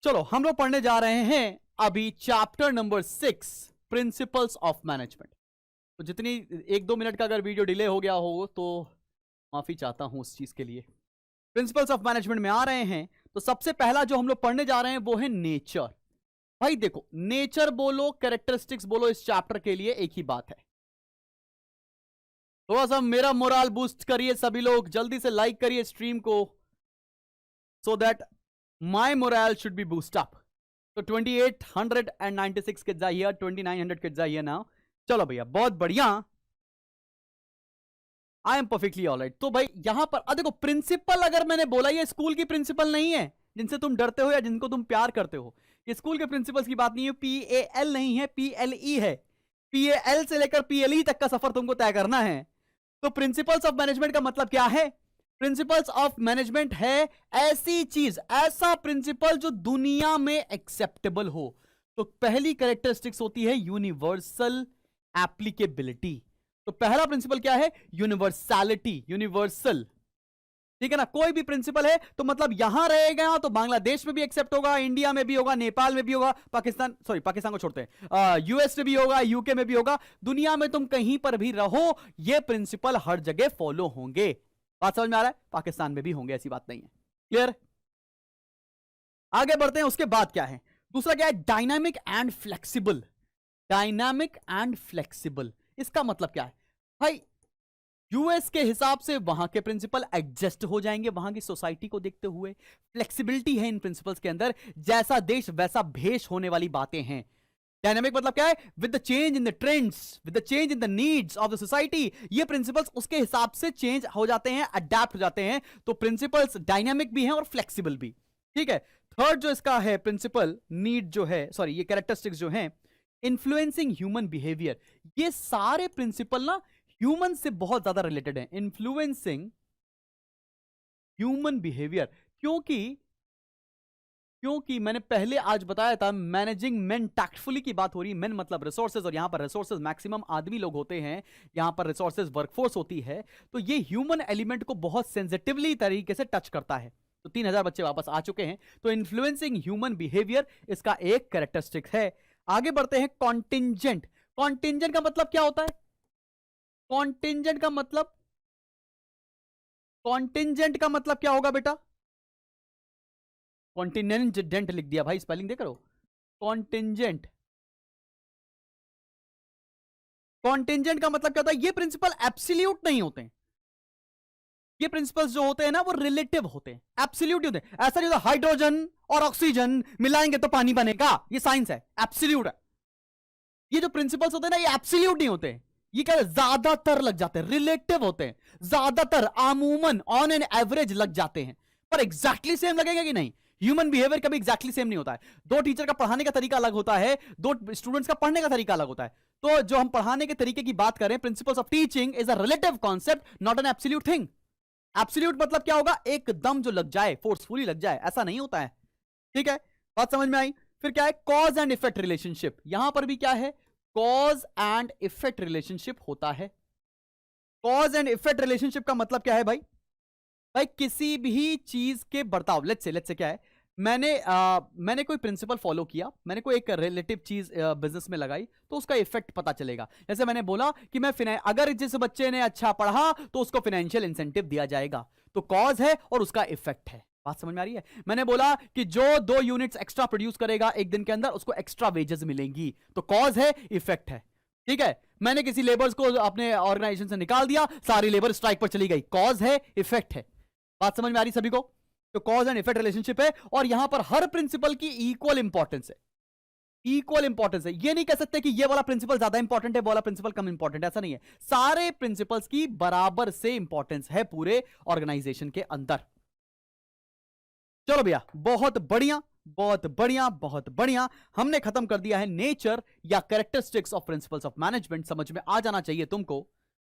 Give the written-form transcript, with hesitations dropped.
चलो हम लोग पढ़ने जा रहे हैं अभी chapter number 6 principles of management. तो जितनी 1-2 मिनट का अगर वीडियो डिले हो गया हो तो माफी चाहता हूं उस चीज के लिए। प्रिंसिपल्स ऑफ मैनेजमेंट में आ रहे हैं तो सबसे पहला जो हम लोग पढ़ने जा रहे हैं वो है नेचर। भाई देखो, नेचर बोलो कैरेक्टरिस्टिक्स बोलो, इस चैप्टर के लिए एक ही बात है। थोड़ा सा मेरा मोरल बूस्ट करिए सभी लोग, जल्दी से लाइक करिए स्ट्रीम को, so that my morale should be boosted up. So 2896 kids are here, 2900 kids are here now. चलो भैया बहुत बढ़िया, आई एम परफेक्टली ऑलराइट। तो भाई यहां पर देखो, प्रिंसिपल अगर मैंने बोला ये स्कूल की प्रिंसिपल नहीं है जिनसे तुम डरते हो या जिनको तुम प्यार करते हो। ये स्कूल के प्रिंसिपल्स की बात नहीं है, PAL नहीं है, PLE है। PAL से लेकर PLE तक का सफर तुमको तय करना है। तो प्रिंसिपल्स ऑफ मैनेजमेंट का मतलब क्या है? प्रिंसिपल्स ऑफ मैनेजमेंट है ऐसी चीज, ऐसा प्रिंसिपल जो दुनिया में एक्सेप्टेबल हो। तो पहली कैरेक्टरिस्टिक्स होती है यूनिवर्सल एप्लीकेबिलिटी। तो पहला प्रिंसिपल क्या है? Universality, universal. ठीक है ना, कोई भी प्रिंसिपल है तो मतलब यहां रहेगा तो बांग्लादेश में भी एक्सेप्ट होगा, इंडिया में भी होगा, नेपाल में भी होगा, पाकिस्तान को छोड़ते हैं, यूएस में भी होगा, यूके में भी होगा। दुनिया में तुम कहीं पर भी रहो ये प्रिंसिपल हर जगह फॉलो होंगे। बात समझ में आ रहा है? पाकिस्तान में भी होंगे, ऐसी बात नहीं है। क्लियर? आगे बढ़ते हैं। उसके बाद क्या है? दूसरा क्या है? Dynamic and flexible. Dynamic and flexible, इसका मतलब क्या है भाई? यूएस के हिसाब से वहां के प्रिंसिपल एडजस्ट हो जाएंगे वहां की सोसाइटी को देखते हुए। फ्लेक्सिबिलिटी है इन प्रिंसिपल्स के अंदर, जैसा देश वैसा भेष होने वाली बातें हैं। डायनामिक मतलब क्या है? With the change in the trends, with the change in the needs of the society, ये प्रिंसिपल्स उसके हिसाब से चेंज हो जाते हैं, अडेप्ट हो जाते हैं। तो प्रिंसिपल्स डायनामिक भी हैं और फ्लेक्सिबल भी। ठीक है। थर्ड जो इसका है प्रिंसिपल, नीड जो है, सॉरी ये कैरेक्टरिस्टिक्स जो है, इन्फ्लुएंसिंग ह्यूमन बिहेवियर। ये सारे प्रिंसिपल ना ह्यूमन से बहुत ज्यादा रिलेटेड है। इन्फ्लुएंसिंग ह्यूमन बिहेवियर, क्योंकि मैंने पहले आज बताया था मैनेजिंग मेन टैक्टफुली की बात हो रही है। मेन मतलब रिसोर्सेज, और यहां पर रिसोर्सेज मैक्सिमम आदमी लोग होते हैं, यहां पर रिसोर्सेज वर्कफोर्स होती है। तो ये ह्यूमन एलिमेंट को बहुत सेंसिटिवली तरीके से टच करता है। तो 3000 बच्चे वापस आ चुके हैं। तो इन्फ्लुएंसिंग ह्यूमन बिहेवियर इसका एक कैरेक्टरिस्टिक है। आगे बढ़ते हैं। कॉन्टिंजेंट। कॉन्टिंजेंट का मतलब क्या होता है? कॉन्टिंजेंट का मतलब क्या होगा बेटा? कॉन्टिनेंट लिख दिया भाई, स्पेलिंग देख रहे हो? कॉन्टिंजेंट। कॉन्टिंजेंट का मतलब क्या होता है? ये प्रिंसिपल एब्सोल्यूट नहीं होते हैं। ये प्रिंसिपल्स जो होते हैं ना वो रिलेटिव होते हैं, एब्सोल्यूट होते हैं। ऐसा नहीं होता हाइड्रोजन और ऑक्सीजन मिलाएंगे तो पानी बनेगा, ये साइंस है, एब्सोल्यूट है। ये जो प्रिंसिपल्स होते हैं ना ये एब्सोल्यूट नहीं होते। ये क्या, ज्यादातर लग जाते हैं, रिलेटिव होते हैं। ज्यादातर, अमूमन, ऑन एन एवरेज लग जाते हैं, पर एग्जैक्टली सेम लगेगा कि नहीं? ह्यूमन बिहेवियर कभी एग्जैक्टली सेम नहीं होता है। दो टीचर का पढ़ाने का तरीका अलग होता है, दो स्टूडेंट्स का पढ़ने का तरीका अलग होता है। तो जो हम पढ़ाने के तरीके की बात करें, principles of teaching is a relative concept, not an absolute thing. Absolute मतलब क्या होगा? एकदम जो लग जाए, फोर्सफुली लग जाए, ऐसा नहीं होता है। ठीक है, बात समझ में आई? फिर क्या है? Cause and effect relationship. यहां पर भी क्या है? कॉज एंड इफेक्ट रिलेशनशिप होता है। कॉज एंड इफेक्ट रिलेशनशिप का मतलब क्या है भाई? भाई किसी भी चीज के बर्ताव, लेट्स से क्या है, मैंने कोई प्रिंसिपल फॉलो किया, मैंने कोई एक रिलेटिव चीज बिजनेस में लगाई, तो उसका इफेक्ट पता चलेगा। जैसे मैंने बोला कि अगर जिस बच्चे ने अच्छा पढ़ा तो उसको फाइनेंशियल इंसेंटिव दिया जाएगा, तो कॉज है और उसका इफेक्ट है। बात समझ में आ रही है? मैंने बोला कि जो 2 यूनिट्स एक्स्ट्रा प्रोड्यूस करेगा एक दिन के अंदर उसको एक्स्ट्रा वेजेस मिलेंगी, तो कॉज है, इफेक्ट है। ठीक है। मैंने किसी लेबर्स को अपने ऑर्गेनाइजेशन से निकाल दिया, सारी लेबर स्ट्राइक पर चली गई, कॉज है, इफेक्ट है। बात समझ में आ रही सभी को? तो कॉज एंड इफेक्ट रिलेशनशिप है, और यहां पर हर प्रिंसिपल की इक्वल इंपॉर्टेंस है। इक्वल इंपॉर्टेंस है। ये नहीं कह सकते कि ये वाला प्रिंसिपल ज्यादा इंपॉर्टेंट है, वो वाला प्रिंसिपल कम इंपॉर्टेंट है, ऐसा नहीं है। सारे प्रिंसिपल्स की बराबर से इंपॉर्टेंस है पूरे ऑर्गेनाइजेशन के अंदर। चलो भैया, बहुत बढ़िया बहुत बढ़िया बहुत बढ़िया, हमने खत्म कर दिया है नेचर या characteristics of principles of management. समझ में आ जाना चाहिए तुमको।